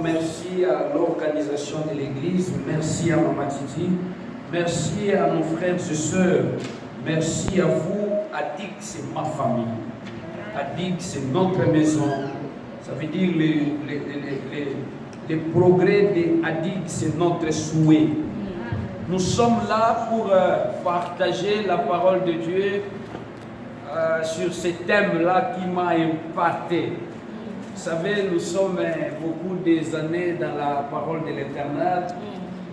Merci à l'organisation de l'église, merci à Maman Titi, merci à nos frères et sœurs, merci à vous. Adik, c'est ma famille. Adik, c'est notre maison. Ça veut dire les progrès de Adik, c'est notre souhait. Nous sommes là pour partager la parole de Dieu sur ce thème-là qui m'a impacté. Vous savez, nous sommes beaucoup des années dans la parole de l'Éternel.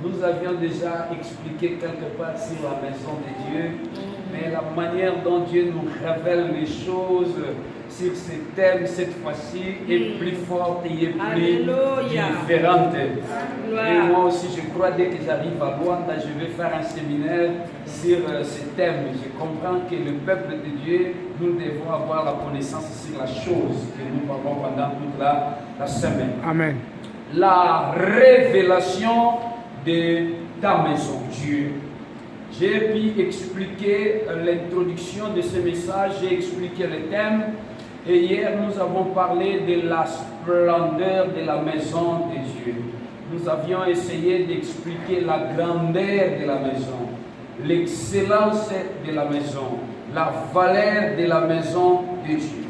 Nous avions déjà expliqué quelque part sur la maison de Dieu, mais la manière dont Dieu nous révèle les choses sur ce thème cette fois-ci est plus forte et est plus différente. Et moi aussi, je crois, dès que j'arrive à Luanda, je vais faire un séminaire sur ce thème. Je comprends que le peuple de Dieu, nous devons avoir la connaissance sur la chose que nous parlons pendant toute la semaine. Amen. La révélation de ta maison, Dieu. J'ai pu expliquer l'introduction de ce message, j'ai expliqué le thème. Et hier, nous avons parlé de la splendeur de la maison de Dieu. Nous avions essayé d'expliquer la grandeur de la maison, l'excellence de la maison, la valeur de la maison de Dieu.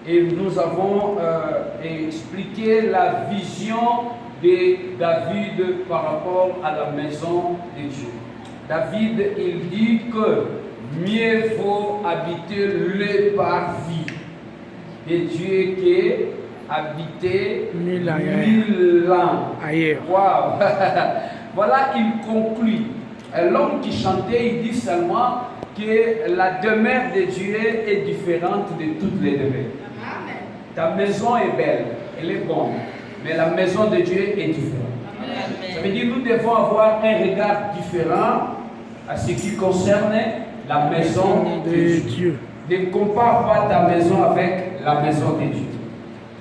Et nous avons expliqué la vision de David par rapport à la maison de Dieu. David, il dit que mieux vaut habiter le parvis de Dieu qu'habiter 1000 ans ailleurs. Wow. Voilà, il conclut. L'homme qui chantait, il dit seulement que la demeure de Dieu est différente de toutes les demeures. Ta maison est belle, elle est bonne, mais la maison de Dieu est différente. Amen. Ça veut dire que nous devons avoir un regard différent à ce qui concerne la maison de Dieu. Ne compare pas ta maison avec la maison de Dieu.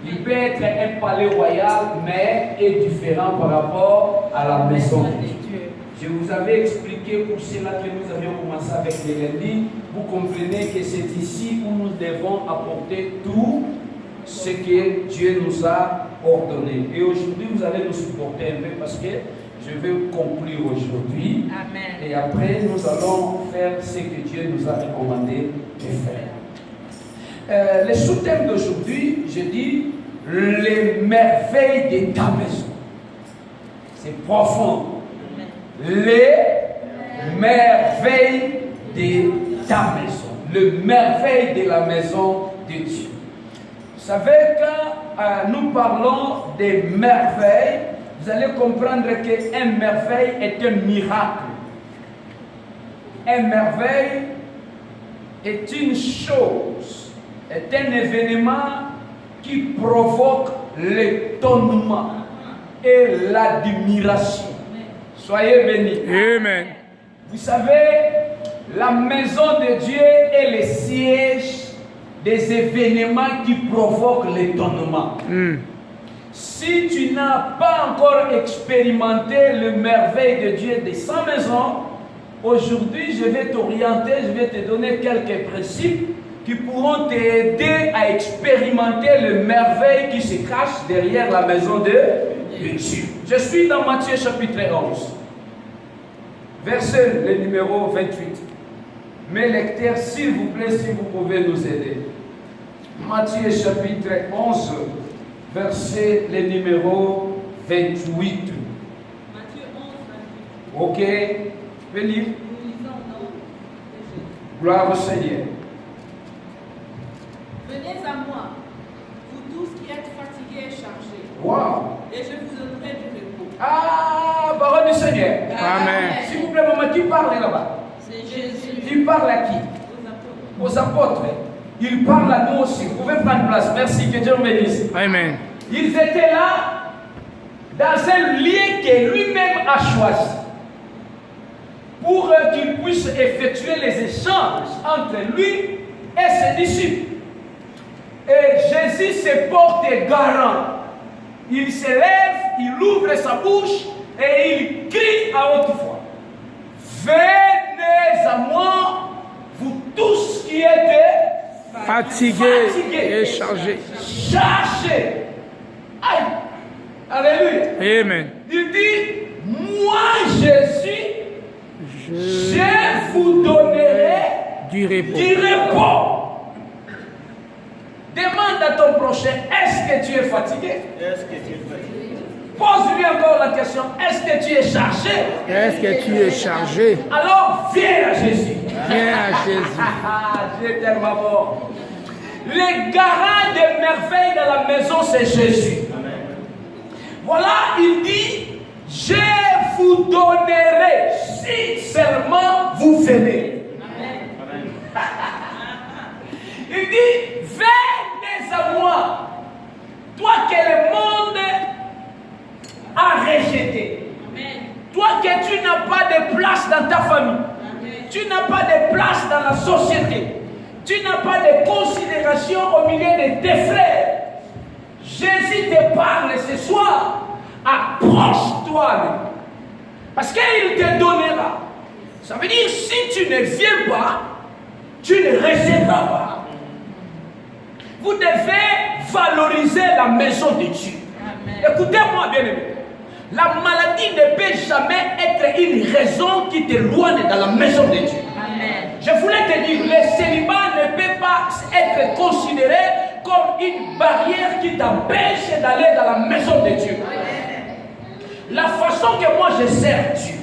Il peut être un palais royal, mais est différent par rapport à la maison de Dieu. Je vous avais expliqué pour cela que nous avions commencé avec les lundis. Vous comprenez que c'est ici où nous devons apporter tout ce que Dieu nous a ordonné. Et aujourd'hui, vous allez nous supporter un peu parce que je vais conclure aujourd'hui. Amen. Et après, nous allons faire ce que Dieu nous a recommandé de faire. Le sous-thème d'aujourd'hui, je dis les merveilles de ta maison. C'est profond. Les merveilles de ta maison. Les merveilles de la maison de Dieu. Vous savez, quand nous parlons des merveilles, vous allez comprendre qu'un merveille est un miracle. Un merveille est une chose, est un événement qui provoque l'étonnement et l'admiration. Soyez bénis. Amen. Vous savez, la maison de Dieu est le siège des événements qui provoquent l'étonnement. Si tu n'as pas encore expérimenté le merveille de Dieu de sa maison, aujourd'hui je vais t'orienter, je vais te donner quelques principes qui pourront t'aider à expérimenter le merveille qui se cache derrière la maison de Dieu. Je suis dans Matthieu chapitre 11, verset le numéro 28. Mes lecteurs, s'il vous plaît, si vous pouvez nous aider. Matthieu chapitre 11, verset le numéro 28. Matthieu 11, 28. Ok, tu peux lire? Nous lisons au nom de Jésus. Gloire au Seigneur. Venez à moi, vous tous qui êtes fatigués et chargés, Wow. et je vous donnerai du repos. Ah, parole du Seigneur. Amen. S'il vous plaît, maman, qui parle là-bas? C'est Jésus. Il parle à qui? Aux apôtres. Aux apôtres. Il parle à nous aussi. Vous pouvez prendre place. Merci, que Dieu vous bénisse. Amen. Ils étaient là dans un lieu que lui-même a choisi pour qu'il puisse effectuer les échanges entre lui et ses disciples. Et Jésus se porte garant. Il se lève, il ouvre sa bouche et il crie à haute voix. Venez à moi, vous tous qui êtes fatigués et chargés. Chargés. Aïe. Alléluia. Amen. Il dit, moi Jésus, je vous donnerai Du repos. du repos. Demande à ton prochain, est-ce que tu es fatigué? Pose-lui encore la question, est-ce que tu es chargé? Est-ce que tu es chargé? Alors viens à Jésus. Viens à Jésus. Dieu est tellement bon. Le garant des merveilles dans la maison, c'est Jésus. Voilà, il dit, je vous donnerai si seulement vous venez. Il dit, venez à moi, toi que le monde a rejeté. Toi que tu n'as pas de place dans ta famille. Tu n'as pas de place dans la société. Tu n'as pas de considération au milieu de tes frères. Jésus te parle ce soir. Approche-toi. Parce qu'il te donnera. Ça veut dire, si tu ne viens pas, tu ne recevras pas. Vous devez valoriser la maison de Dieu. Écoutez-moi bien aimé. La maladie ne peut jamais être une raison qui t'éloigne dans la maison de Dieu. Amen. Je voulais te dire, le célibat ne peut pas être considéré comme une barrière qui t'empêche d'aller dans la maison de Dieu. Amen. La façon que moi je sers Dieu,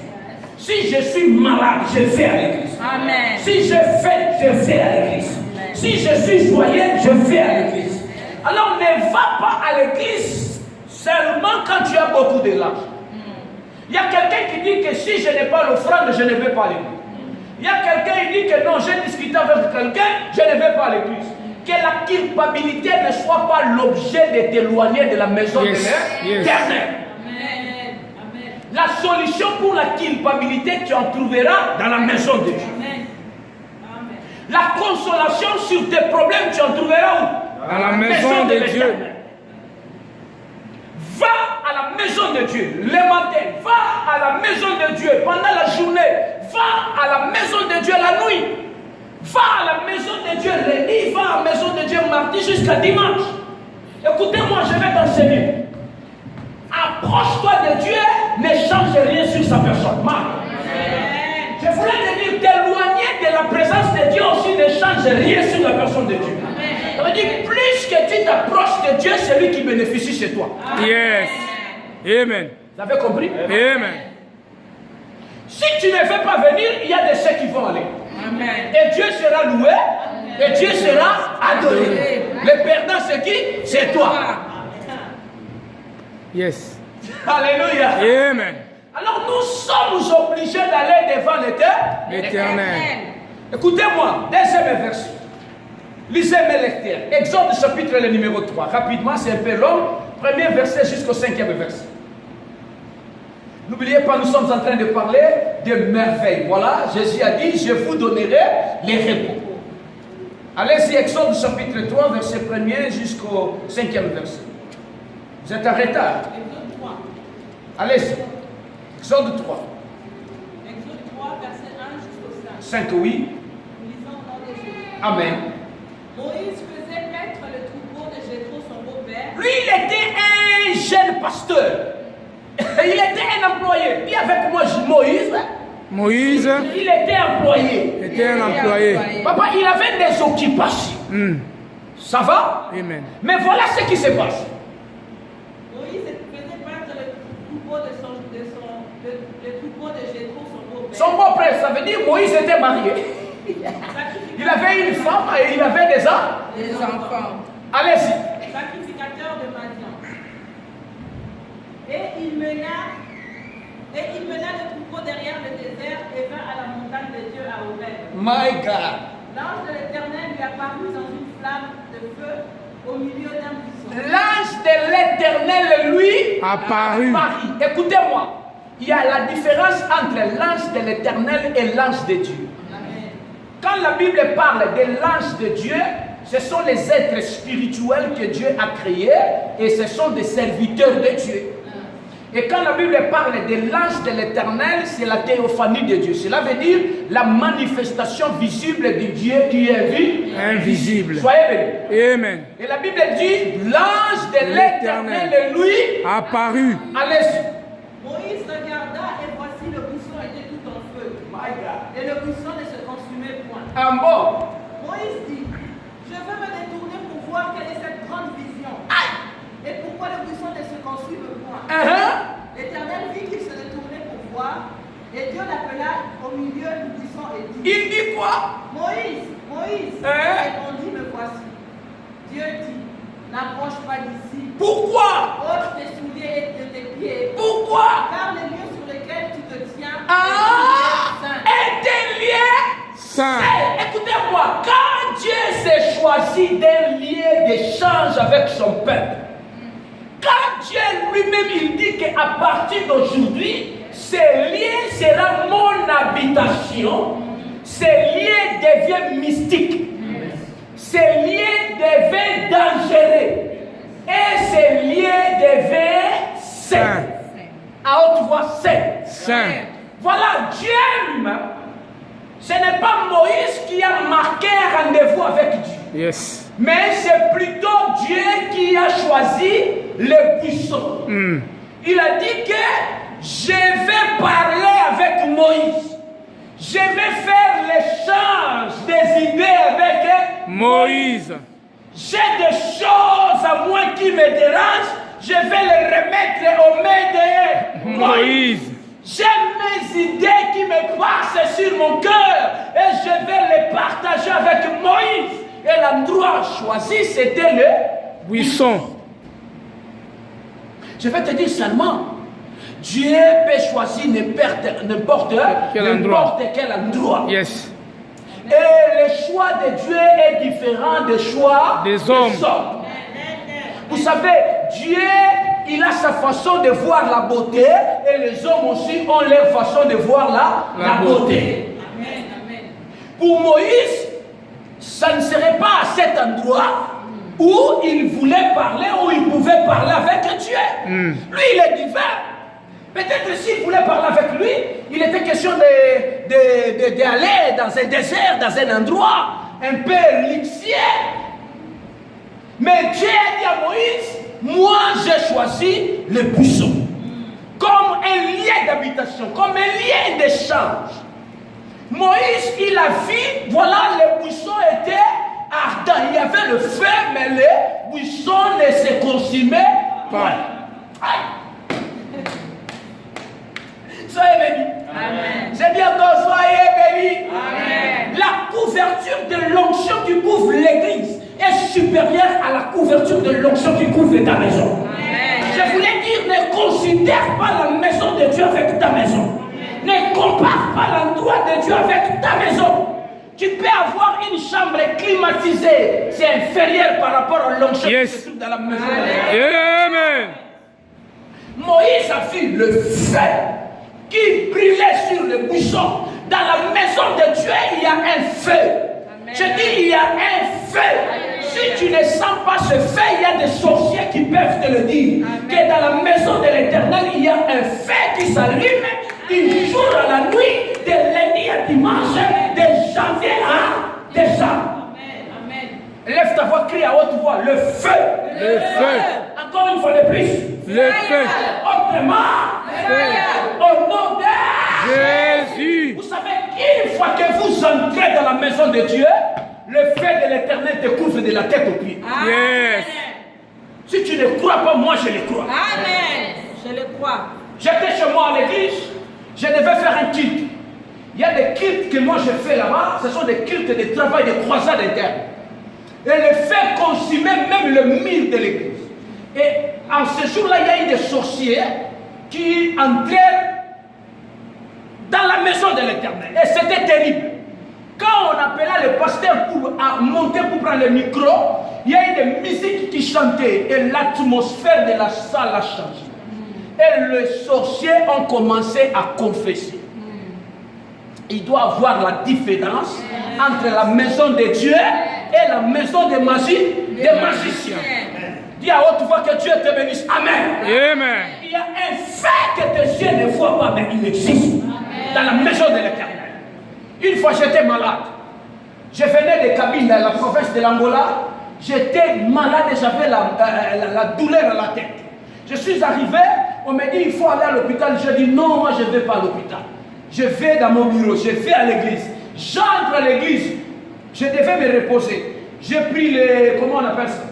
si je suis malade, je vais à l'église. Amen. Si je fais, je vais à l'église. Amen. Si je suis joyeux, je vais à l'église. Alors ne va pas à l'église seulement quand tu as beaucoup de l'argent. Il y a quelqu'un qui dit que si je n'ai pas l'offrande, je ne vais pas à l'église. Il y a quelqu'un qui dit que non, j'ai discuté avec quelqu'un, je ne vais pas à l'église. Que la culpabilité ne soit pas l'objet de t'éloigner de la maison de l'Éternel. La solution pour la culpabilité, tu en trouveras dans la maison de Dieu. La consolation sur tes problèmes, tu en trouveras où? Dans la maison de Dieu. Va à la maison de Dieu le matin, va à la maison de Dieu pendant la journée, va à la maison de Dieu la nuit, va à la maison de Dieu lundi, va à la maison de Dieu mardi jusqu'à dimanche. Écoutez-moi, je vais t'enseigner. Approche-toi de Dieu, ne change rien sur sa personne. Je voulais te dire, t'éloigner de la présence de Dieu aussi ne change rien sur la personne de Dieu. Ça veut dire, plus que tu t'approches de Dieu, c'est lui qui bénéficie chez toi. Yes. Amen. Vous avez compris? Amen. Si tu ne veux pas venir, il y a des ceux qui vont aller. Amen. Et Dieu sera loué. Amen. Et Dieu sera adoré. Le perdant, c'est qui? C'est toi. Yes. Alléluia. Amen. Alors nous sommes obligés d'aller devant l'Éternel. Écoutez-moi, deuxième verset. Lisez mes lecteurs. Exode chapitre le numéro 3. Rapidement, c'est un peu long. Premier verset jusqu'au 5e verset. N'oubliez pas, nous sommes en train de parler de merveilles. Voilà, Jésus a dit, je vous donnerai les repos. Allez-y, Exode chapitre 3, verset 1er jusqu'au 5e verset. Vous êtes en retard. Exode 3. Allez-y. Exode 3. Exode 3, verset 1 jusqu'au 5. 5, oui. Nous lisons au nom de Jésus. Amen. Moïse faisait mettre le troupeau de Jéthro, son beau-père. Lui, il était un jeune pasteur. Il était un employé. Puis avec moi, Moïse. Moïse Il était employé. était un employé. Papa, il avait des occupations. Ça va? Amen. Mais voilà ce qui se passe. Moïse faisait mettre le troupeau le troupeau de Jéthro, son beau-père. Son beau-père, ça veut dire Moïse était marié. Il avait une femme et il avait des enfants. Allez-y. Sacrificateur de Madian. Et il mena le troupeau derrière le désert et vint à la montagne de Dieu à Horeb. My God. L'ange de l'Éternel lui apparut dans une flamme de feu au milieu d'un buisson. L'ange de l'Éternel, lui, Apparu. Marie. Écoutez-moi. Il y a la différence entre l'ange de l'Éternel et l'ange de Dieu. Amen. Quand la Bible parle de l'ange de Dieu, ce sont les êtres spirituels que Dieu a créés et ce sont des serviteurs de Dieu. Et quand la Bible parle de l'ange de l'Éternel, c'est la théophanie de Dieu. Cela veut dire la manifestation visible de Dieu qui est vu. Invisible. Soyez bénis. Amen. Et la Bible dit, l'ange de l'Éternel, lui, apparu. allez-y. Moïse regarda et voici le buisson était tout en feu. Et le buisson ne se consumait point. Un bon. Moïse dit, je veux me détourner pour voir quelle est cette grande vision. Et pourquoi le buisson ne se consume point. L'Éternel vit qu'il se détournait pour voir. Et Dieu l'appela au milieu du buisson et dit, Il dit quoi? Moïse, Moïse. Il répondit, me voici. Dieu dit, n'approche pas d'ici. Pourquoi? Ôte tes souliers de tes pieds. Pourquoi? Car les lieux sur lesquels tu te tiens et des liens saints. Écoutez-moi, quand Dieu s'est choisi d'un lien d'échange avec son peuple, quand Dieu lui-même il dit qu'à partir d'aujourd'hui, ce lien sera mon habitation, ce lien devient mystique, ce lien devient dangereux et ce lien devient saint. À haute voix, saint. Voilà, Dieu lui-même, ce n'est pas Moïse qui a marqué un rendez-vous avec Dieu. Yes. Mais c'est plutôt Dieu qui a choisi le buisson. Il a dit que je vais parler avec Moïse. Je vais faire l'échange des idées avec Moïse. J'ai des choses à moi qui me dérangent. Je vais les remettre aux mains de Moïse. J'ai mes idées qui me passent sur mon cœur et je vais les partager avec Moïse. Et l'endroit choisi, c'était le buisson. Je vais te dire seulement, Dieu peut choisir n'importe quel endroit. Yes. Et le choix de Dieu est différent des choix des hommes. Vous savez, Dieu, il a sa façon de voir la beauté et les hommes aussi ont leur façon de voir la beauté. Amen. Pour Moïse, ça ne serait pas à cet endroit où il voulait parler, où il pouvait parler avec Dieu. Lui, il est divin. Peut-être s'il voulait parler avec lui, il était question d'aller dans un désert, dans un endroit un peu luxueux. Mais Dieu a dit à Moïse, moi j'ai choisi le buisson comme un lien d'habitation, comme un lien d'échange. Moïse, il a vu, voilà, le buisson était ardent. Il y avait le feu, mais le buisson ne se consumait pas. Soyez bénis. J'ai dit encore, soyez bénis. La couverture de l'onction qui couvre l'église est supérieure à la couverture de l'onction qui couvre ta maison. Je voulais dire, ne considère pas la maison de Dieu avec ta maison. Ne compare pas l'endroit de Dieu avec ta maison. Tu peux avoir une chambre climatisée, c'est inférieur par rapport à l'onction qui se trouve dans la maison. Amen. Moïse a vu le feu qui brûlait sur le buisson. Dans la maison de Dieu, il y a un feu. Je dis, il y a un feu. Si tu ne sens pas ce feu, il y a des sorciers qui peuvent te le dire. Que dans la maison de l'Éternel, il y a un feu qui s'allume du jour à la nuit, de lundi à dimanche, de janvier à décembre. Lève ta voix, crie à haute voix, le feu. Le feu. Encore une fois de plus. Le feu. Autrement, au nom de Jésus. Vous savez, une fois que vous entrez dans la maison de Dieu, le feu de l'Éternel te couvre de la tête aux pieds. Yes. Si tu ne crois pas, moi je le crois. Amen. Je le crois. J'étais chez moi à l'église, je devais faire un culte. Il y a des cultes que moi je fais là-bas, ce sont des cultes de travail, de croisade interne. Et le feu consumait même le mur de l'église. Et en ce jour-là, il y a eu des sorciers qui entrèrent dans la maison de l'Éternel. Et c'était terrible. Quand on appela le pasteur pour monter pour prendre le micro, il y a eu des musiques qui chantaient et l'atmosphère de la salle a changé. Et les sorciers ont commencé à confesser. Il doit avoir la différence entre la maison de Dieu et la maison des magiciens. Dis à haute voix que Dieu te bénisse. Amen. Amen. Il y a un feu pas, mais il existe. Dans la maison de l'Éternel. Une fois j'étais malade. Je venais des cabines dans la province de l'Angola. J'étais malade et j'avais la douleur à la tête. Je suis arrivé, on m'a dit il faut aller à l'hôpital. J'ai dit non, moi je ne vais pas à l'hôpital. Je vais dans mon bureau, je vais à l'église. J'entre à l'église, je devais me reposer. J'ai pris les, comment on appelle ça?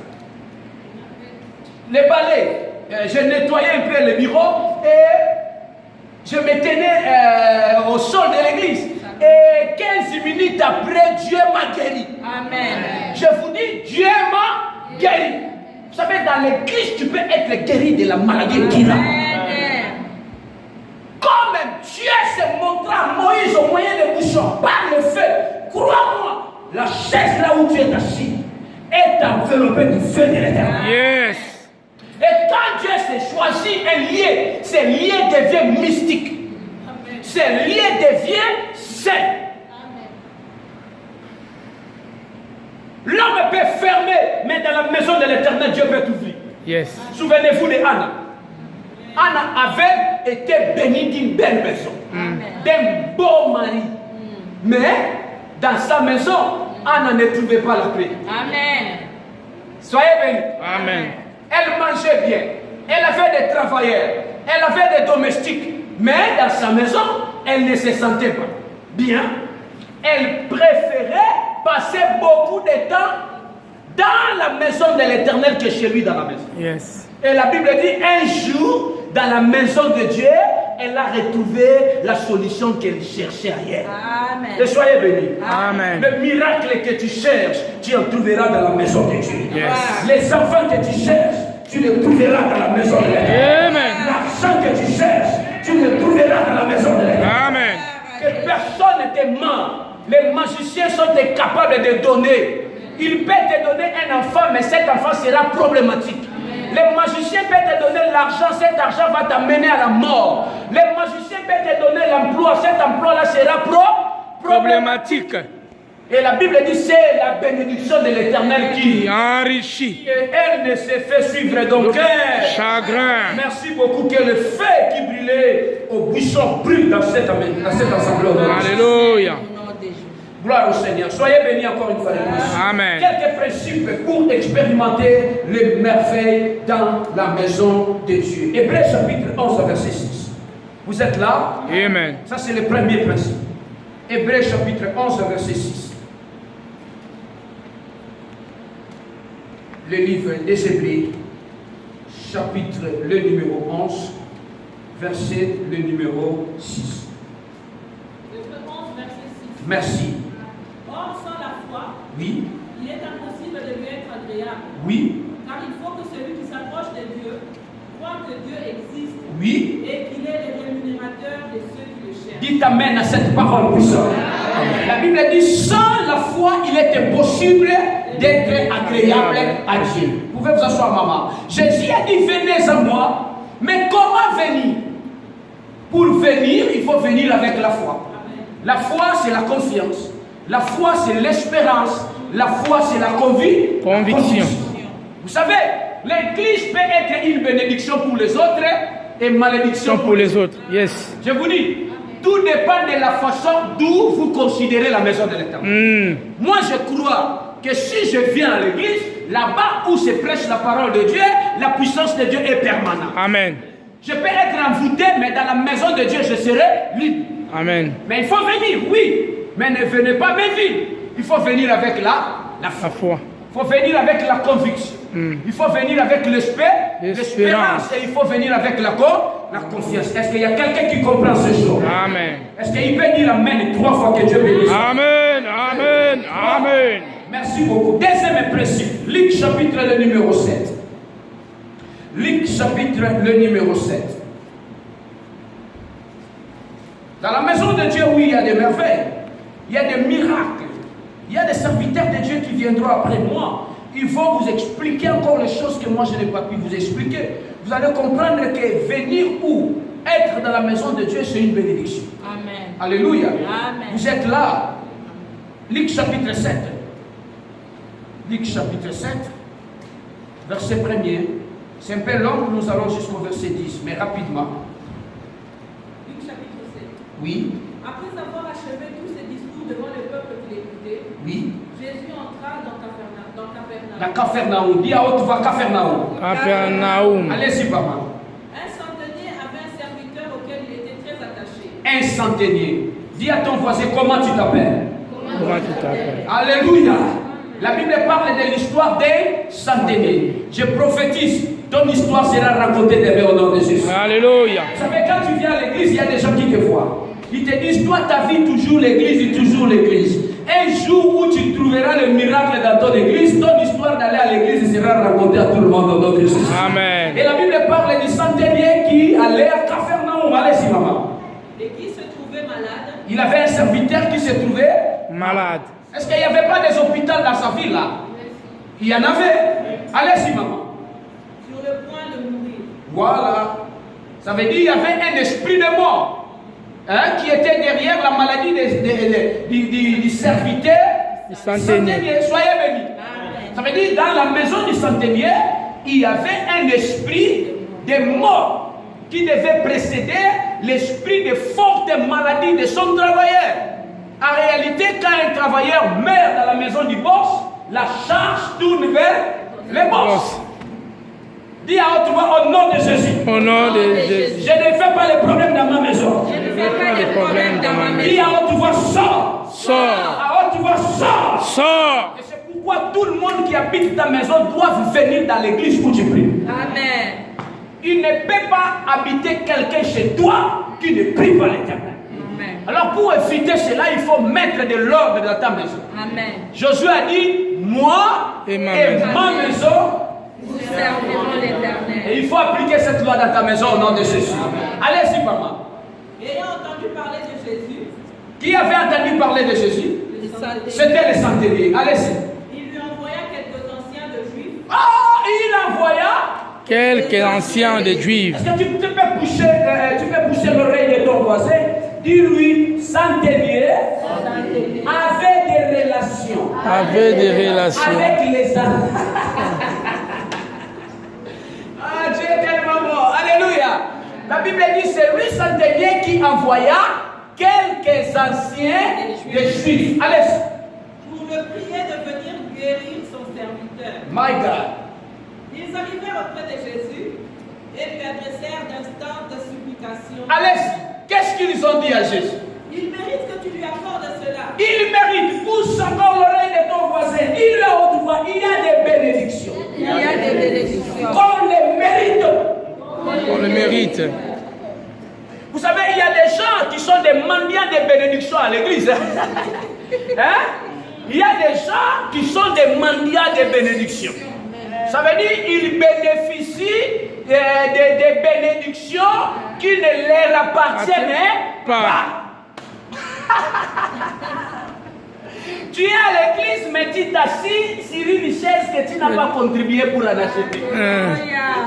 Les balais. J'ai nettoyé un peu le bureau et je me tenais au sol de l'église. Et 15 minutes après, Dieu m'a guéri. Amen. Je vous dis, Dieu m'a guéri. Vous savez, dans l'église, tu peux être guéri de la maladie qui l'a. Quand même, Dieu s'est montré à Moïse au moyen des bouchons, par le feu. Crois-moi, la chaise là où tu es assis est enveloppée du feu de l'Éternel. Yes. Et quand Dieu s'est choisi un lieu, ce lieu devient mystique. Ce lieu devient saint. L'homme peut fermer, mais dans la maison de l'Éternel, Dieu peut ouvrir. Yes. Souvenez-vous de Anna. Anna avait été bénie d'une belle maison, d'un beau mari. Mais dans sa maison, Anna ne trouvait pas la paix. Amen. Soyez bénis. Amen. Elle mangeait bien. Elle avait des travailleurs. Elle avait des domestiques. Mais dans sa maison, elle ne se sentait pas bien. Elle préférait passer beaucoup de temps dans la maison de l'Éternel que chez lui dans la maison. Yes. Et la Bible dit, un jour, dans la maison de Dieu, elle a retrouvé la solution qu'elle cherchait ailleurs. Amen. Et soyez bénis. Amen. Le miracle que tu cherches, tu en trouveras dans la maison de Dieu. Yes. Les enfants que tu cherches, tu les trouveras dans la maison de l'Éternel. Amen. L'argent que tu cherches, tu le trouveras dans la maison de l'Éternel. Amen. Que personne ne te ment. Les magiciens sont incapables de donner. Ils peuvent te donner un enfant, mais cet enfant sera problématique. Les magiciens peuvent te donner l'argent, cet argent va t'amener à la mort. Les magiciens peuvent te donner l'emploi, cet emploi-là sera problématique. Et la Bible dit c'est la bénédiction de l'Éternel qui enrichit. Et elle ne se fait suivre donc chagrin. Merci beaucoup que le feu qui brûlait au buisson brûle dans cette assemblée. Alléluia. Gloire au Seigneur. Soyez bénis encore une fois de plus. Amen. Quelques principes pour expérimenter les merveilles dans la maison de Dieu. Hébreux chapitre 11 verset 6. Vous êtes là? Amen. Ça c'est le premier principe. Hébreux chapitre 11 verset 6. Le livre des Hébreux, chapitre le numéro 11, verset le numéro 6. Merci. Or, sans la foi, Oui. il est impossible de lui être agréable. Oui. Car il faut que celui qui s'approche de Dieu croit que Dieu existe. Oui. Et qu'il est le rémunérateur de ceux qui le cherchent. Dites amen à cette parole puissante. La Bible dit, sans la foi, il est impossible d'être agréable à Dieu. Vous pouvez vous asseoir, maman. Jésus a dit, venez à moi. Mais comment venir? Pour venir, il faut venir avec la foi. La foi, c'est la confiance. La foi, c'est l'espérance. La foi, c'est la conviction. Vous savez, l'église peut être une bénédiction pour les autres et malédiction pour les autres. Yes. Je vous dis, tout dépend de la façon d'où vous considérez la maison de l'Éternel. Moi, je crois que si je viens à l'église, là-bas où se prêche la parole de Dieu, la puissance de Dieu est permanente. Amen. Je peux être envoûté, mais dans la maison de Dieu, je serai libre. Amen. Mais il faut venir, oui. Mais ne venez pas me vivre. Il faut venir avec la foi. Il faut venir avec la conviction. Il faut venir avec l'espérance. Et il faut venir avec la confiance. Est-ce qu'il y a quelqu'un qui comprend ce jour? Amen. Est-ce qu'il peut dire amen 3 fois que Dieu bénisse? Amen. Amen. Amen. Merci beaucoup. Deuxième principe. Luc chapitre le numéro 7. Luc chapitre le numéro 7. Dans la maison de Dieu, oui, il y a des merveilles. Il y a des miracles. Il y a des serviteurs de Dieu qui viendront après moi. Ils vont vous expliquer encore les choses que moi je n'ai pas pu vous expliquer. Vous allez comprendre que venir ou être dans la maison de Dieu, c'est une bénédiction. Amen. Alléluia. Amen. Vous êtes là. Luc chapitre 7. Luc chapitre 7, verset 1er. C'est un peu long, nous allons jusqu'au verset 10, mais rapidement. Luc chapitre 7. Oui. Après avoir achevé tous ses discours devant le peuple qui l'écoutait, Oui. Jésus entra dans Capharnaüm. Dans Capharnaüm. Dis à haute voix Capharnaüm. Capernaum. Allez-y, papa. Un centenier avait un serviteur auquel il était très attaché. Un centenier. Dis à ton voisin comment tu t'appelles. Comment tu t'appelles? Alléluia. La Bible parle de l'histoire des centeniers. Je prophétise, ton histoire sera racontée demain au nom de Jésus. Alléluia. Vous savez, quand tu viens à l'église, il y a des gens qui te voient. Ils te disent, toi, ta vie, toujours l'église et toujours l'église. Un jour où tu trouveras le miracle dans ton église, ton histoire d'aller à l'église sera racontée à tout le monde au nom de Jésus. Amen. Et la Bible parle du centenier qui allait à Capharnaüm. Allez-y, maman. Et qui se trouvait malade. Il avait un serviteur qui se trouvait Malade. Est-ce qu'il n'y avait pas des hôpitaux dans sa ville là? Il y en avait. Allez-y, maman. Sur le point de mourir. Voilà. Ça veut dire qu'il y avait un esprit de mort qui était derrière la maladie du serviteur. Du centenier. Soyez bénis. Ça veut dire dans la maison du centenier, il y avait un esprit de mort qui devait précéder l'esprit de forte maladie de son travailleur. En réalité, quand un travailleur meurt dans la maison du boss, la charge tourne vers le boss. Dis à haute voix au nom de Jésus. Au nom de Jésus. Je ne fais pas les problèmes dans ma maison. Je ne fais pas de problème dans ma Dis maison. à haute voix sors. Sors. À haute voix sors. Sors. Et c'est pourquoi tout le monde qui habite ta maison doit venir dans l'église pour te prier. Amen. Il ne peut pas habiter quelqu'un chez toi qui ne prie pas l'Éternel. Amen. Alors pour éviter cela, il faut mettre de l'ordre dans ta maison. Amen. Josué a dit, moi Et ma maison, Nous servirons l'Éternel. et il faut appliquer cette loi dans ta maison au nom de Jésus. Allez-y, maman. Ayant entendu parler de Jésus, Qui avait entendu parler de Jésus? le centenier, C'était les centeniers. Allez-y. il lui envoya quelques anciens de Juifs. Ah, il envoya. Quelques anciens de Juifs. Est-ce que tu peux pousser l'oreille de ton voisin? Dis-lui, centenier avait des relations. Avait des relations. Avec les âmes. Ah, Dieu est tellement bon. Alléluia. La Bible dit c'est lui centenier qui envoya quelques anciens des Juifs. Allez. Pour le prier de venir guérir son serviteur. My God. Ils arrivèrent auprès de Jésus et lui adressèrent d'instantes supplications. Allez. Qu'est-ce qu'ils ont dit à Jésus? Il mérite que tu lui accordes cela. Il mérite. Pousse encore l'oreille de ton voisin. Il est à haute voix. Il y a des bénédictions. Il y a des bénédictions. Qu'on les mérite. On le mérite. Vous savez, il y a des gens qui sont des mendiants de bénédictions à l'église. Hein? Il y a des gens qui sont des mendiants de bénédictions. Ça veut dire qu'ils bénéficient des bénédictions qui ne leur appartiennent pas. Tu es à l'église, mais tu t'assis sur une chaise que tu n'as pas contribué pour en acheter.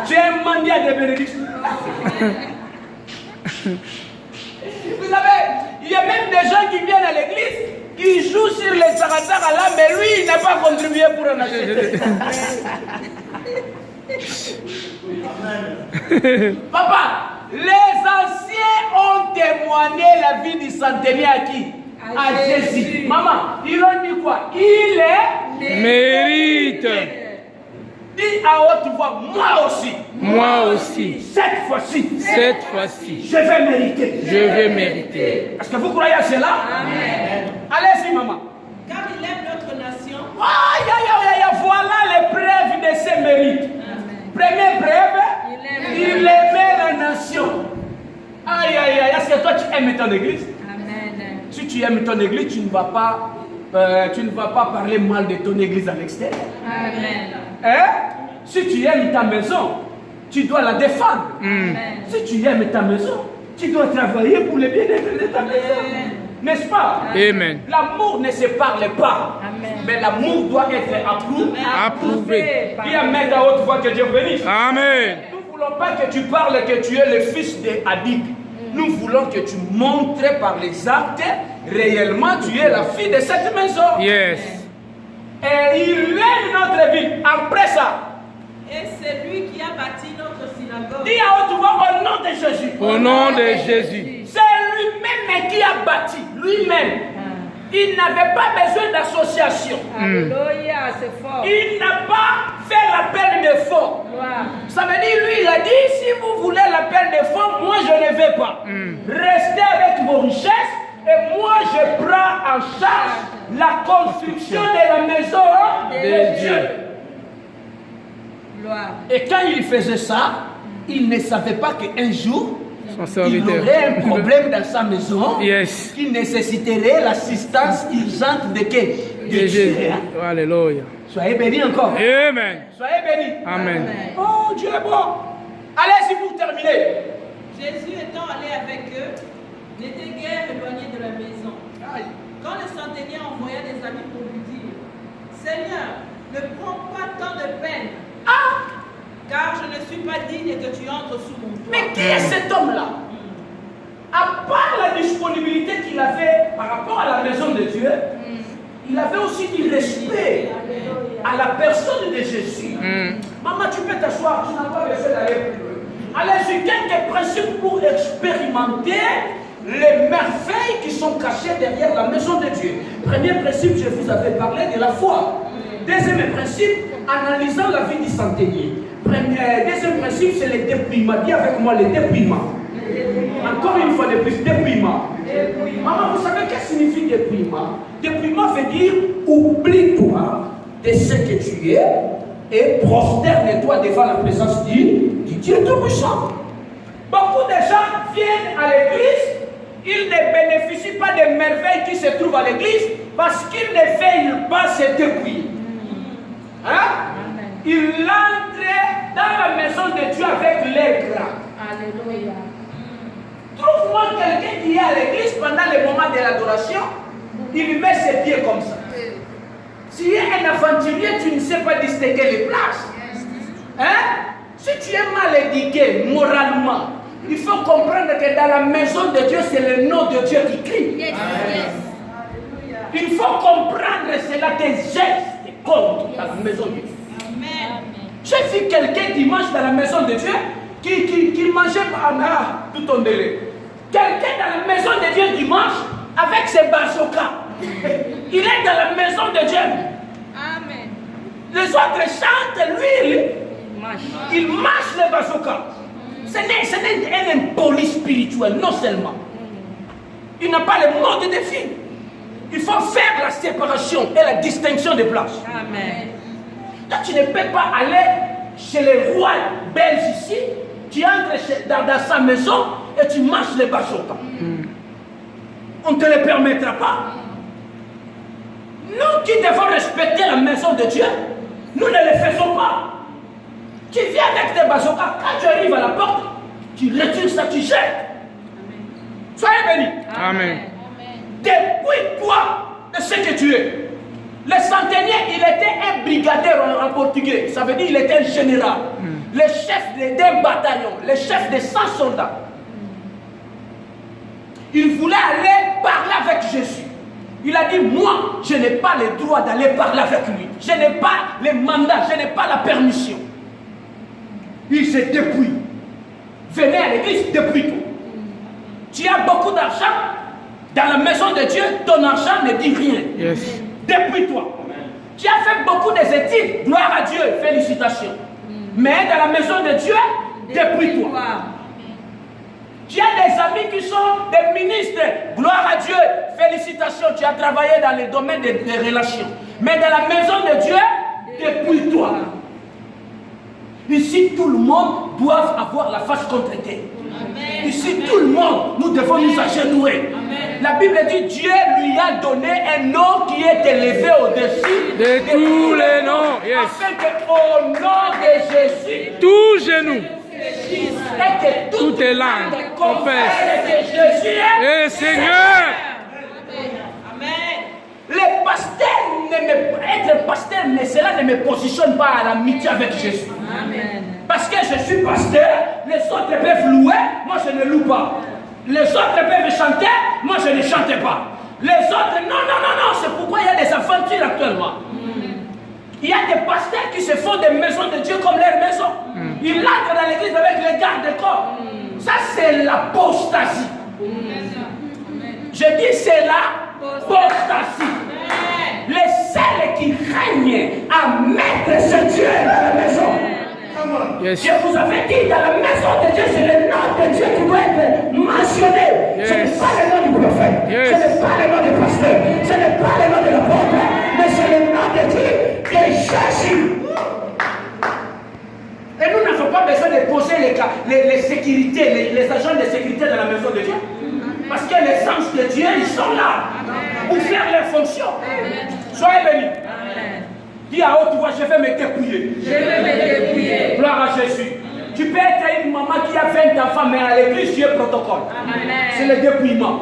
Tu es un mendiant de bénédictions. Vous savez, il y a même des gens qui viennent à l'église, qui jouent sur les saratara là, mais lui, il n'a pas contribué pour en acheter. Papa, les anciens ont témoigné la vie du centenier à qui? À Jésus. Maman, ils ont dit quoi? Il est Mérite. Dis à haute voix, moi aussi. Moi aussi. Cette fois-ci. Cette fois-ci. Je vais mériter. Je vais mériter. Est-ce que vous croyez à cela? Amen. Allez-y, maman. Car il aime notre nation. Aïe, aïe, aïe, aïe, voilà les preuves de ses mérites. Première preuve, il aimait la nation. Aïe, aïe, aïe, est-ce que toi tu aimes ton église? Amen. Si tu aimes ton église, tu ne vas pas parler mal de ton église à l'extérieur. Amen. Hein? Si tu aimes ta maison, tu dois la défendre. Amen. Si tu aimes ta maison, tu dois travailler pour le bien-être de ta maison. N'est-ce pas? Amen. L'amour ne se parle pas. Amen. Mais l'amour doit être approuvé. Approuvé. Dis Amen à haute voix, que Dieu bénisse. Amen. Nous ne voulons pas que tu parles que tu es le fils d'Adik. Nous voulons que tu montres par les actes réellement tu es la fille de cette maison. Yes. Et il aime notre vie. Après ça, Et c'est lui qui a bâti notre synagogue. dis à haute voix au nom de Jésus. Au nom de Jésus. C'est qui a bâti lui-même. Il n'avait pas besoin d'association. Alléluia, c'est fort. Il n'a pas fait l'appel de fonds. Ça veut dire, lui, il a dit, si vous voulez l'appel de fonds, moi, je ne vais pas. Restez avec vos richesses et moi, je prends en charge la construction de la maison de Dieu. Et quand il faisait ça, il ne savait pas qu'un jour, il aurait un problème dans sa maison qui nécessiterait l'assistance urgente de Dieu. Alléluia. Soyez bénis encore. Amen. Soyez bénis. Amen. Oh, Dieu est bon. Allez-y pour terminer. Jésus étant allé avec eux, n'était guère éloigné de la maison. Quand le centenier envoya des amis pour lui dire, Seigneur, ne prends pas tant de peine. Car je ne suis pas digne que tu entres sous mon toit. Mais qui est cet homme-là? À part la disponibilité qu'il avait par rapport à la maison de Dieu, il avait aussi du respect à la personne de Jésus. Maman, tu peux t'asseoir, tu n'as pas besoin d'aller plus loin. Allez sur quelques principes pour expérimenter les merveilles qui sont cachées derrière la maison de Dieu. Premier principe, je vous avais parlé de la foi. Deuxième principe, analysant la vie du centenier. Deuxième principe, c'est le dépouillement. Dis avec moi le dépouillement. Encore une fois de plus, dépouillement. Maman, vous savez qu'est-ce que signifie dépouillement? Dépouillement veut dire oublie-toi de ce que tu es et prosterne-toi devant la présence du Dieu Tout-Puissant. Beaucoup de gens viennent à l'église, ils ne bénéficient pas des merveilles qui se trouvent à l'église parce qu'ils ne veillent pas se dépouiller. Il entre dans la maison de Dieu avec les grands. Alléluia. Trouve-moi quelqu'un qui est à l'église pendant le moment de l'adoration, il met ses pieds comme ça. Si tu es un aventurier, tu ne sais pas distinguer les places. Si tu es mal éduqué moralement, il faut comprendre que dans la maison de Dieu, c'est le nom de Dieu qui crie. Il faut comprendre cela, tes gestes comptent dans la maison de Dieu. J'ai vu quelqu'un dimanche dans la maison de Dieu qui mangeait tout en délai. Quelqu'un dans la maison de Dieu dimanche avec ses bazookas. Il est dans la maison de Dieu. Amen. Les autres chantent, lui, il marche les bazookas. Ce n'est un impoli spirituel, non seulement. Il n'a pas le mot de défi. Il faut faire la séparation et la distinction des places. Amen. Toi, tu ne peux pas aller chez les rois belges ici, tu entres dans sa maison et tu marches les bazookas. On ne te le permettra pas. Nous qui devons respecter la maison de Dieu, nous ne le faisons pas. Tu viens avec tes bazookas, quand tu arrives à la porte, tu retires ça, tu jettes. Soyez bénis. Amen. Dépouille-toi de ce que tu es. Le centenier, il était un brigadier en portugais. Ça veut dire qu'il était un général. Le chef d'un bataillon, le chef de 100 soldats. Il voulait aller parler avec Jésus. Il a dit, moi, je n'ai pas le droit d'aller parler avec lui. Je n'ai pas le mandat, je n'ai pas la permission. Il se dépouille. Venez à l'église, dépouille-toi. Tu as beaucoup d'argent dans la maison de Dieu, ton argent ne dit rien. Yes. Dépouille-toi. Tu as fait beaucoup d'études, gloire à Dieu, félicitations. Mais dans la maison de Dieu, dépouille-toi. Tu as des amis qui sont des ministres, gloire à Dieu, félicitations. Tu as travaillé dans le domaine des relations. Mais dans la maison de Dieu, dépouille-toi. Ici, tout le monde doit avoir la face contre terre. Ici, tout le monde, nous devons nous agenouiller. La Bible dit Dieu lui a donné un nom qui est élevé au-dessus de tous les noms. Yes. Afin qu'au nom de Jésus, tout genou et que toute langue confesse que Jésus est Seigneur. Amen. Les pasteurs, être pasteur, cela ne me positionne pas à l'amitié avec Jésus. Amen. Parce que je suis pasteur, les autres peuvent louer, moi je ne loue pas. Les autres peuvent chanter, moi je ne chante pas. Les autres, non, c'est pourquoi il y a des aventures actuellement. Il y a des pasteurs qui se font des maisons de Dieu comme leur maison. Ils entrent dans l'église avec les gardes-corps. Ça c'est l'apostasie. Je dis c'est l'apostasie. Les seuls qui règnent à mettre ce Dieu dans la maison. Yes. Je vous avais dit, dans la maison de Dieu, c'est le nom de Dieu qui doit être mentionné. Yes. Ce n'est pas le nom du prophète, Yes. ce n'est pas le nom du pasteur, ce n'est pas le nom de l'apôtre, mais c'est le nom de Dieu, de Jésus. Et nous n'avons pas besoin de poser les sécurités, les agents de sécurité dans la maison de Dieu. Parce que les anges de Dieu, ils sont là pour faire leurs fonctions. Soyez bénis. Dis à haute voix, je vais me dépouiller. Je vais me dépouiller. Gloire à Jésus. Tu peux être une maman qui a 20 enfants, mais à l'église, tu es protocole. C'est le dépouillement.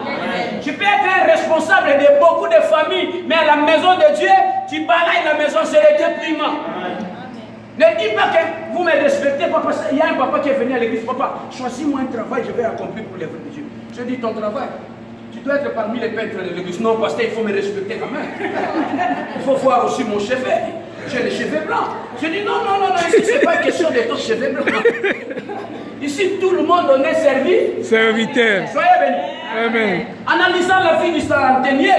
Tu peux être un responsable de beaucoup de familles, mais à la maison de Dieu, tu balayes la maison, c'est le dépouillement. Ne dis pas que vous me respectez, papa. Il y a un papa qui est venu à l'église. Papa, choisis-moi un travail, je vais accomplir pour l'œuvre de Dieu. Je dis ton travail. Tu dois être parmi les peintres de l'église. Non, pasteur, il faut me respecter quand même. Il faut voir aussi mon cheveu. J'ai les cheveux blancs. Je dis non, ici, ce n'est pas question de ton cheveu blanc. Ici, tout le monde en est servi. Serviteur. Soyez bénis. Amen. Analysant la vie du centenier,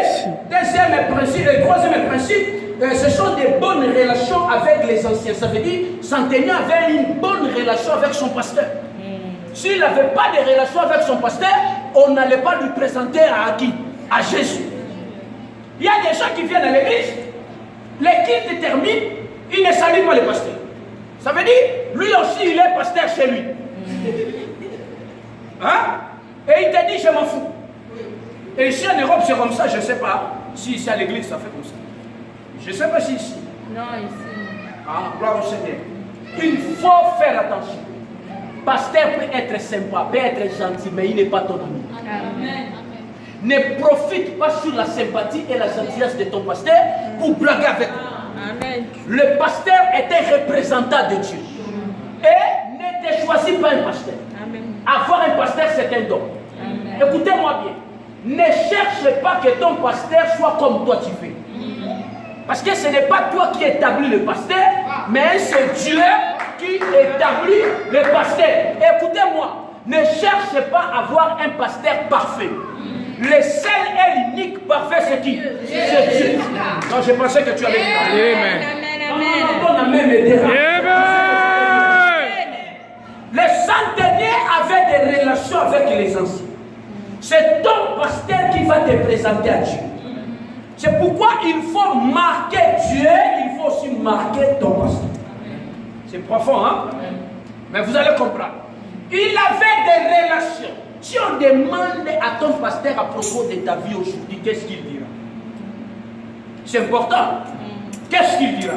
deuxième principe, et troisième principe, ce sont des bonnes relations avec les anciens. Ça veut dire, centenier avait une bonne relation avec son pasteur. S'il n'avait pas de relation avec son pasteur, on n'allait pas lui présenter à qui? À Jésus. Il y a des gens qui viennent à l'église, les cultes terminent, ils ne saluent pas le pasteur. Ça veut dire, lui aussi, il est pasteur chez lui. Hein? Et il te dit, je m'en fous. Et ici en Europe, c'est comme ça, je ne sais pas. Si ici à l'église, ça fait comme ça. Je ne sais pas si ici. Non, ici. Ah, gloire au Seigneur. Il faut faire attention. Pasteur peut être sympa, peut être gentil, mais il n'est pas ton ami. Amen. Ne profite pas sur la sympathie et la gentillesse de ton pasteur pour blaguer avec lui. Amen. Le pasteur est un représentant de Dieu. Et ne te choisis pas un pasteur. Amen. Avoir un pasteur, c'est un don. Amen. Écoutez-moi bien. Ne cherche pas que ton pasteur soit comme toi tu veux. Parce que ce n'est pas toi qui établis le pasteur, mais c'est Dieu qui établit le pasteur. Écoutez-moi, ne cherche pas à avoir un pasteur parfait. Le seul et l'unique parfait, c'est qui? C'est Dieu. Non, je pensais que tu avais dit. Amen. On a même aidé. Amen. Les centeniers avaient des relations avec les anciens. C'est ton pasteur qui va te présenter à Dieu. C'est pourquoi il faut marquer Dieu, il faut aussi marquer ton pasteur. C'est profond, hein? Mais vous allez comprendre. Il avait des relations. Si on demande à ton pasteur à propos de ta vie aujourd'hui, qu'est-ce qu'il dira? C'est important. Qu'est-ce qu'il dira?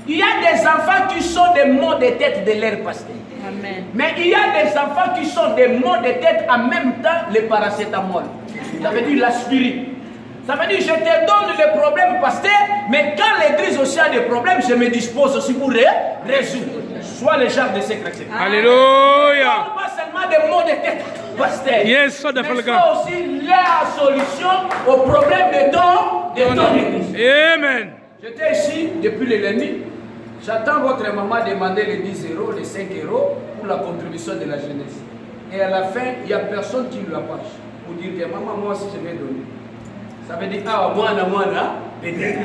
Il y a des enfants qui sont des mots de tête de leur pasteur. Amen. Mais il y a des enfants qui sont des maux de tête en même temps le paracétamol. Ça veut dire l'aspirine. Ça veut dire je te donne le problème pasteur, mais quand l'église aussi a des problèmes, je me dispose aussi pour les résoudre. Sois le genre de ces chrétiens. Alléluia. Pas seulement des maux de tête pasteur. Yes, so mais definitely. sois aussi la solution au problème de ton église. Amen. J'étais ici depuis le lundi. J'attends votre maman demander les 10 euros, les 5 euros pour la contribution de la jeunesse. Et à la fin, il n'y a personne qui lui approche pour dire que maman, moi aussi je vais donner. Ça veut dire, ah, moi, peut-être.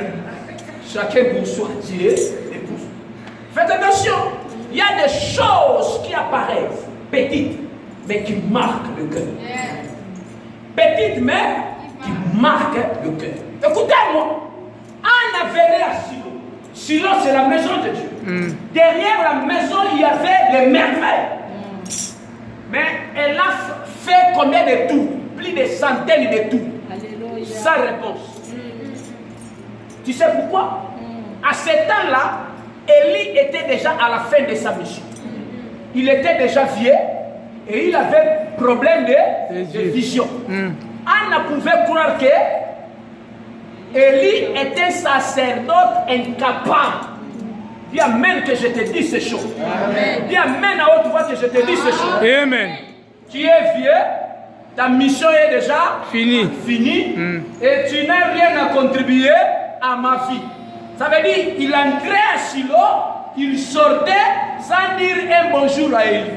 Chacun pour soi, Dieu et pour soi. Faites attention, il y a des choses qui apparaissent, petites, mais qui marquent le cœur. Petites, mais qui marquent le cœur. Écoutez-moi, on a venu à Silo. Silo, c'est la maison de Dieu. Derrière la maison, il y avait les merveilles. Mais elle a fait combien de tours? Plus de centaines de tours. Alléluia. Sans réponse. Tu sais pourquoi? À ce temps-là, Élie était déjà à la fin de sa mission. Il était déjà vieux et il avait problème de vision. Anna pouvait croire que Élie était sacerdote incapable. Dis amen que je te dis ces choses. Dis amen à haute voix que je te dis ces choses. Amen. Tu es vieux, ta mission est déjà Fini. Et tu n'as rien à contribuer à ma vie. Ça veut dire qu'il entrait à Silo, il sortait sans dire un bonjour à Élie.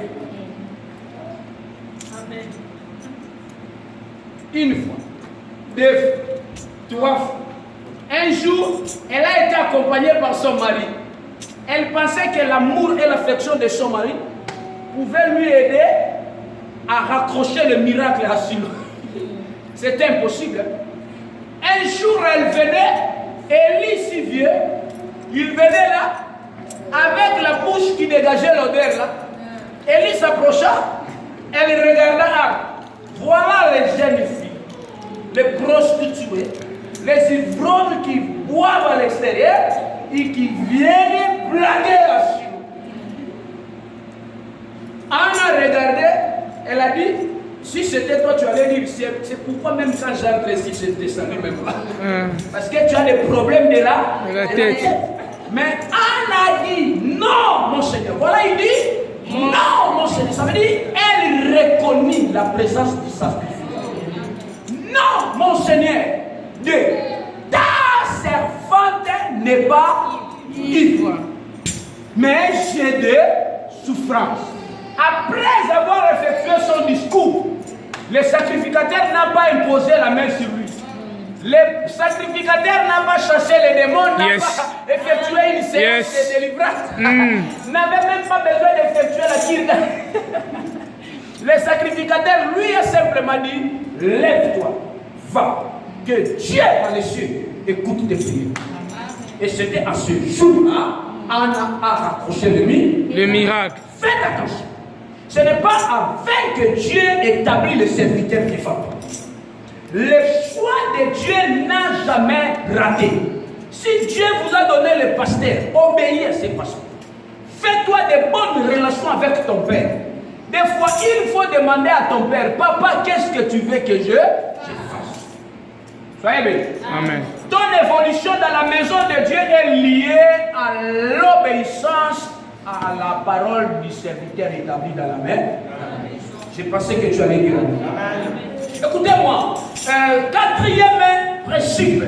Une fois, tu vois, un jour, elle a été accompagnée par son mari. Elle pensait que l'amour et l'affection de son mari pouvaient lui aider à raccrocher le miracle à Silo. C'était impossible. Un jour, elle venait, Élie si vieux, il venait là, avec la bouche qui dégageait l'odeur là. Élie s'approcha, elle regarda, voilà les jeunes filles, les prostituées, les ivrognes qui boivent à l'extérieur et qui viennent blaguer à Silo. Anna regardait, elle a dit, si c'était toi, tu allais dire, c'est pourquoi même quand j'entre ici, je ne descendais même pas. Parce que tu as des problèmes de la tête. Mais Anna a dit, non, mon Seigneur. Voilà, il dit, non, mon Seigneur. Ça veut dire, elle reconnut la présence du Saint-Esprit. Non, mon Seigneur, ta servante n'est pas ivre, mais j'ai des souffrances. Après avoir effectué son discours, le sacrificateur n'a pas imposé la main sur lui. Le sacrificateur n'a pas chassé les démons, n'a pas effectué une séance de délivrance, n'avait même pas besoin d'effectuer la kirga. Le sacrificateur lui a simplement dit, lève-toi, va, que Dieu dans les cieux écoute tes prières. Et c'était à ce jour-là, Anna a raccroché le miracle. Faites attention. Ce n'est pas afin que Dieu établit le serviteur qui va. Le choix de Dieu n'a jamais raté. Si Dieu vous a donné le pasteur, obéis à ses pasteurs. Fais-toi de bonnes relations avec ton père. Des fois, il faut demander à ton père, papa, qu'est-ce que tu veux que je fasse? Soyez bénis. Amen. Ton évolution dans la maison de Dieu est liée à l'obéissance à la parole du serviteur établi dans la main. J'ai pensé que tu allais dire. Écoutez-moi, quatrième principe,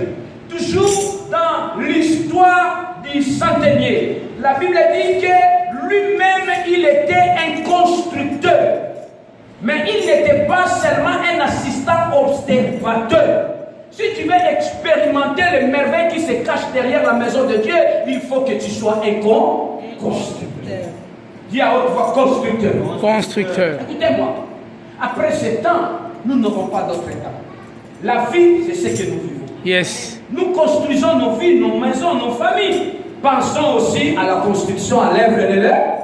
toujours dans l'histoire du centenier. La Bible dit que lui-même, il était un constructeur. Mais il n'était pas seulement un assistant observateur. Si tu veux expérimenter les merveilles qui se cachent derrière la maison de Dieu, il faut que tu sois un constructeur. Dis à haute voix, constructeur. Constructeur. Écoutez-moi, après ce temps, nous n'aurons pas d'autre état. La vie, c'est ce que nous vivons. Yes. Nous construisons nos vies, nos maisons, nos familles. Pensons aussi à la construction à l'œuvre de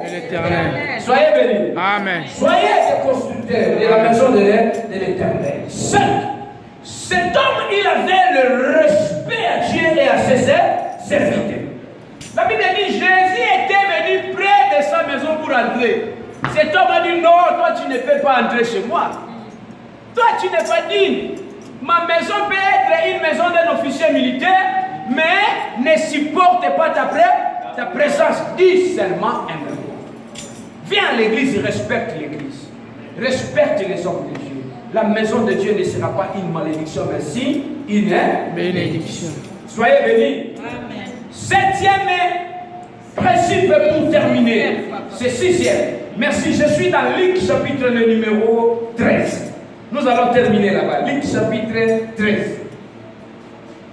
l'Éternel. Soyez bénis. Amen. Soyez des constructeurs de la maison de l'Éternel. 5. Cet homme, il avait le respect à Dieu et à ses serviteurs. La Bible dit, Jésus était venu près de sa maison pour entrer. Cet homme a dit, non, toi tu ne peux pas entrer chez moi. Toi tu n'es pas digne. Ma maison peut être une maison d'un officier militaire, mais ne supporte pas ta présence. Dis seulement un mot. Viens à l'église, respecte l'église. Respecte les hommes de Dieu. La maison de Dieu ne sera pas une malédiction, mais si une bénédiction. Soyez bénis. Amen. 7e principe pour terminer. C'est 6e. Merci. Je suis dans Luc chapitre le numéro 13. Nous allons terminer là-bas. Luc chapitre 13.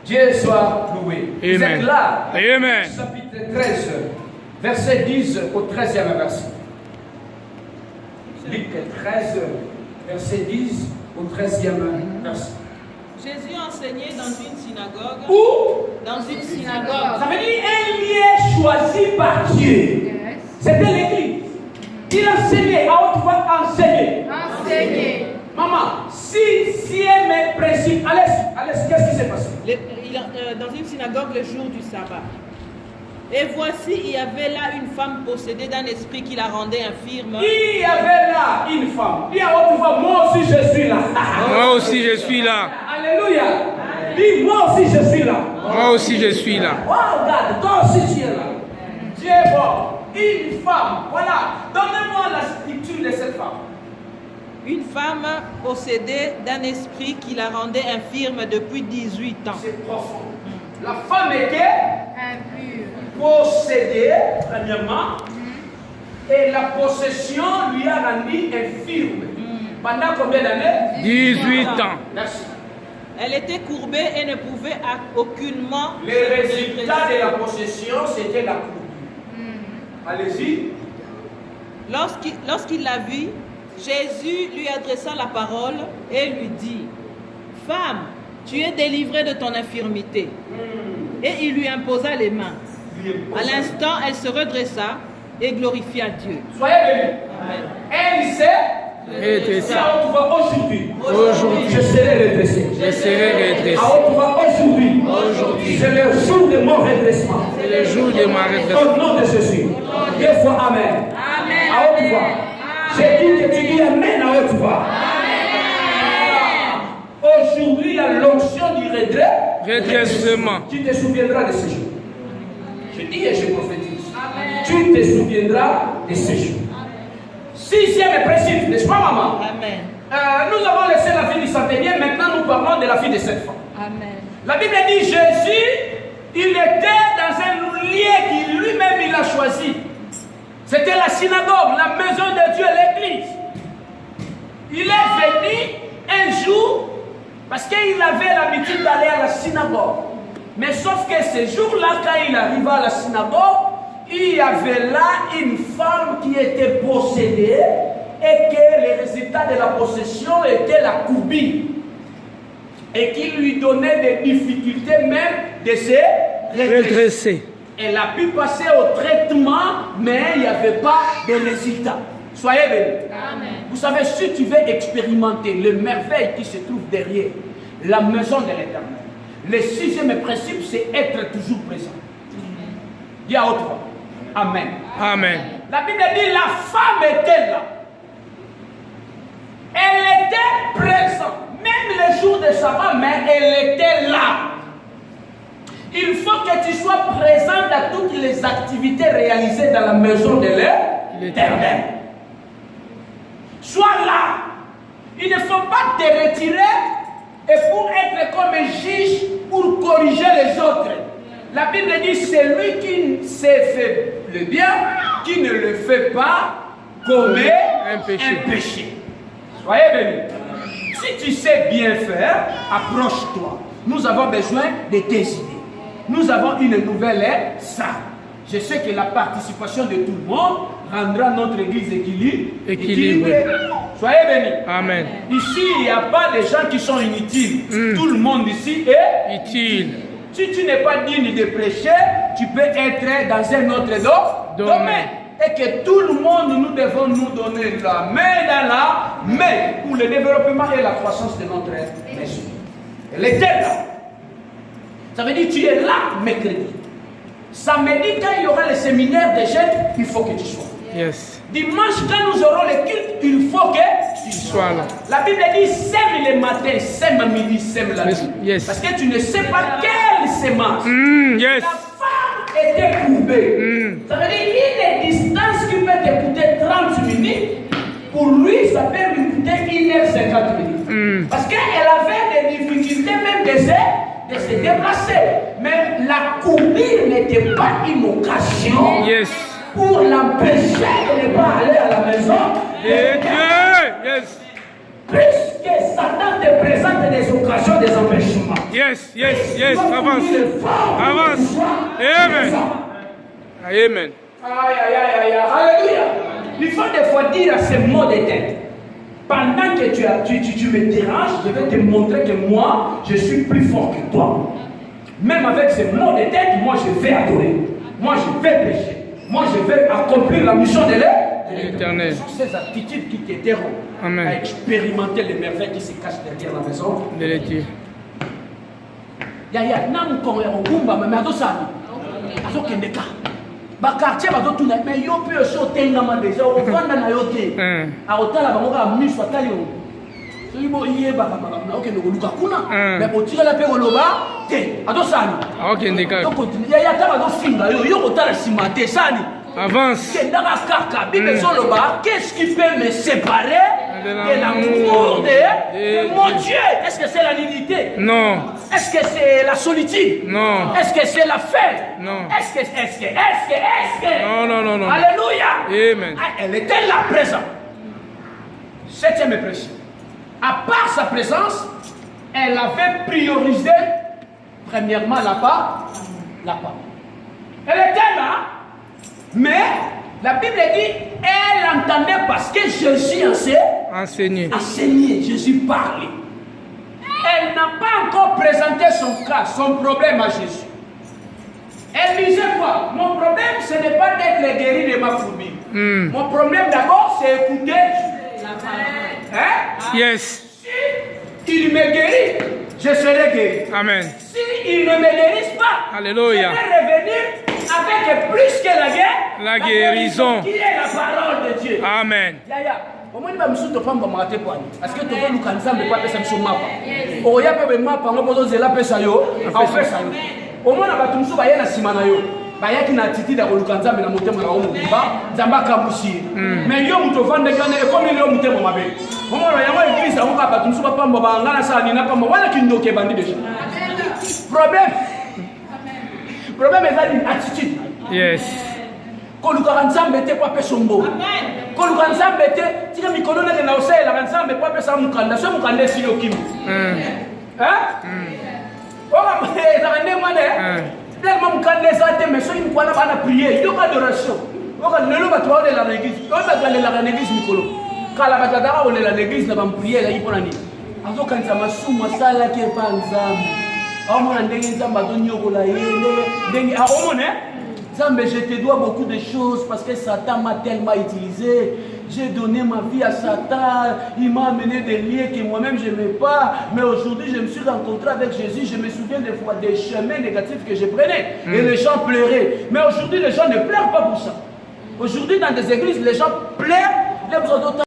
Dieu soit loué. Amen. Vous êtes là. Amen. Luc chapitre 13, verset 10 au 13e verset. Luc 13, verset 10 au 13e verset. Jésus enseignait dans une synagogue. Où? Dans une synagogue. Ça veut dire un lieu choisi par Dieu. C'était l'église. Il enseignait, à haute voix, enseigner. Enseigner. Maman, 6e principe. Allez, qu'est-ce qui s'est passé? Dans une synagogue le jour du sabbat. Et voici, il y avait là une femme possédée d'un esprit qui la rendait infirme. Il y avait là une femme. Dis à haute voix, moi aussi je suis là. Moi aussi je suis là. Alléluia. Dis, moi aussi je suis là. Moi aussi je suis là. Oh, regarde, toi aussi tu es là. Dieu est bon. Une femme. Voilà. Donnez-moi la structure de cette femme. Une femme possédée d'un esprit qui la rendait infirme depuis 18 ans. C'est profond. La femme était possédée, premièrement, et la possession lui a rendu infirme. Pendant combien d'années? 18 ans. Merci. Elle était courbée et ne pouvait aucunement. Le résultat de la possession, c'était la courbure. Allez-y. Lorsqu'il la vit, Jésus lui adressa la parole et lui dit, « Femme, tu es délivrée de ton infirmité. » Et il lui imposa les mains. À l'instant, elle se redressa et glorifia Dieu. Soyez bénis. Elle s'est redressée. Aujourd'hui, je serai redressé. Je serai redressé. Aujourd'hui, c'est le jour de mon redressement. C'est le jour de ma redressement. Au nom de Jésus. Deux fois Amen. Amen. À haute voix. J'ai dit que tu dis Amen à haute voix. Aujourd'hui, il y a l'onction du Redressement. Tu te souviendras de ce jour. Je dis et je prophétise. Tu te souviendras de ce jour. Sixième principe, n'est-ce pas, maman? Amen. Nous avons laissé la vie du centenier, maintenant nous parlons de la vie de cette femme. Amen. La Bible dit Jésus, il était dans un lieu qu'il lui-même il a choisi. C'était la synagogue, la maison de Dieu, l'église. Il est venu un jour parce qu'il avait l'habitude d'aller à la synagogue. Mais sauf que ce jour-là, quand il arriva à la synagogue, il y avait là une femme qui était possédée et que le résultat de la possession était la courbure. Et qui lui donnait des difficultés même de se redresser. Elle a pu passer au traitement, mais il n'y avait pas de résultat. Soyez bénis. Amen. Vous savez, si tu veux expérimenter les merveilles qui se trouvent derrière la maison de l'Éternel, le sixième principe, c'est être toujours présent. Dis à haute voix. Amen. Amen. La Bible dit la femme était là. Elle était présente. Même le jour de sabbat, mais elle était là. Il faut que tu sois présent dans toutes les activités réalisées dans la maison de l'Éternel. Sois là. Il ne faut pas te retirer et pour être comme un juge pour corriger les autres. La Bible dit c'est lui qui sait faire le bien, qui ne le fait pas, commet un péché. Soyez bénis. Si tu sais bien faire, approche-toi. Nous avons besoin de tes idées. Nous avons une nouvelle ère, ça. Je sais que la participation de tout le monde rendra notre église équilibrée. Soyez bénis. Amen. Ici, il n'y a pas de gens qui sont inutiles. Tout le monde ici est utile. Si tu n'es pas digne de prêcher, tu peux être dans un autre domaine. Et que tout le monde, nous devons nous donner la main dans la main pour le développement et la croissance de notre maison. Elle était là. Ça veut dire que tu es là mercredi. Samedi, quand il y aura le séminaire des jeunes, il faut que tu sois. Yes. Dimanche, quand nous aurons le culte, il faut que tu sois là. La Bible dit sème le matin, sème à midi, sème la nuit. Yes. Parce que tu ne sais pas quelle semence. Yes. La femme était courbée. Ça veut dire une distance qui peut te coûter 30 minutes. Pour lui, ça peut lui coûter 1h50 minutes. Parce qu'elle avait des difficultés même de se déplacer. Mais la courbure n'était pas une occasion pour l'empêcher de ne pas aller à la maison de Dieu. Yes. Puisque Satan te présente des occasions, des empêchements. Yes. Avance. Amen. Amen. Aïe. Alléluia. Il faut des fois dire à ces mots de tête. Pendant que tu me déranges, je vais te montrer que moi, je suis plus fort que toi. Même avec ces mots de tête, moi je vais adorer. Moi je vais pécher. Moi je vais accomplir la mission de l'Éternel. Ce sont ces attitudes qui t'aideront à expérimenter les merveilles qui se cachent derrière la maison de Dieu. Yaya, nam kon ngumba mais atosani. Azokendeka. Ba quartier bazotuna mais yo pe so tengama déjà o vanda na yo te. A otala bango ka miswa tali o. So ibo iye ba na okende ko luka kuna. Mais otira la pe ko loba te. Atosani. Okendeka. Donc yaya ta bazofinga yo kotala sima te sani. Avance. Qu'est-ce qui peut me séparer de l'amour de mon Dieu? Est-ce que c'est la nudité? Non. Est-ce que c'est la solitude? Non. Est-ce que c'est la faim? Non. Est-ce que Non. Alléluia. Amen. Elle était là présente. Septième impression. À part sa présence, elle avait priorisé premièrement la part. Elle était là, mais la Bible dit, elle entendait parce que Jésus Enseigné. enseigné, Jésus parlait. Elle n'a pas encore présenté son cas, son problème à Jésus. Elle disait quoi? Mon problème, ce n'est pas d'être guéri de ma fourmi. Mon problème d'abord, c'est écouter la parole. Hein? Yes. Si il me guérit, je serai guéri. Amen. Si il ne me guérisse pas, Alléluia. je vais revenir avec plus que la guerre. La guérison. Qui est la parole de Dieu. Amen. Yaya. Omoni ba misusu to pamba mate kwani. Parce que to ko luka nzambe kwa pesa mso mapa. Oya pe be mapa ngo bozo zela pesa yo, a pesa yo. Omona ba tumsu ba yena simana yo. Ba yaki na titida ko luka nzambe na motema na omu ba, nzamba kabushi. Mais yo muto vande gane e comme yo mutema mabe. Omona yango église ngo ba tumsu ba pamba ba ngana sa ni na pamba wala kindoke bandi deja. Problème est une attitude. Yes. Koluka nzambe te kwa pesa mbo. Koluka nzambe te tika mikono neke na osela nzambe kwa pesa mukanda so mukanda si yo kimi. Oka mwana ndé mwana. Tellement mukanda za te mais so il kwana bana prier, yo adoration. Oka lelo ba toile la l'église. Yo ba galer la l'église mikolo. Kala ba tadara ole la l'église na ba prier la yipona ni. Azo kanza masuma sala ke pa nzambe. Omona ndenge nzambe adonyokola yende, ndenge omona Zambé, je te dois beaucoup de choses parce que Satan m'a tellement utilisé. J'ai donné ma vie à Satan. Il m'a amené des liens que moi-même je n'aimais pas. Mais aujourd'hui, je me suis rencontré avec Jésus. Je me souviens des fois des chemins négatifs que je prenais. Et les gens pleuraient. Mais aujourd'hui, les gens ne pleurent pas pour ça. Aujourd'hui, dans des églises, les gens pleurent. Les autres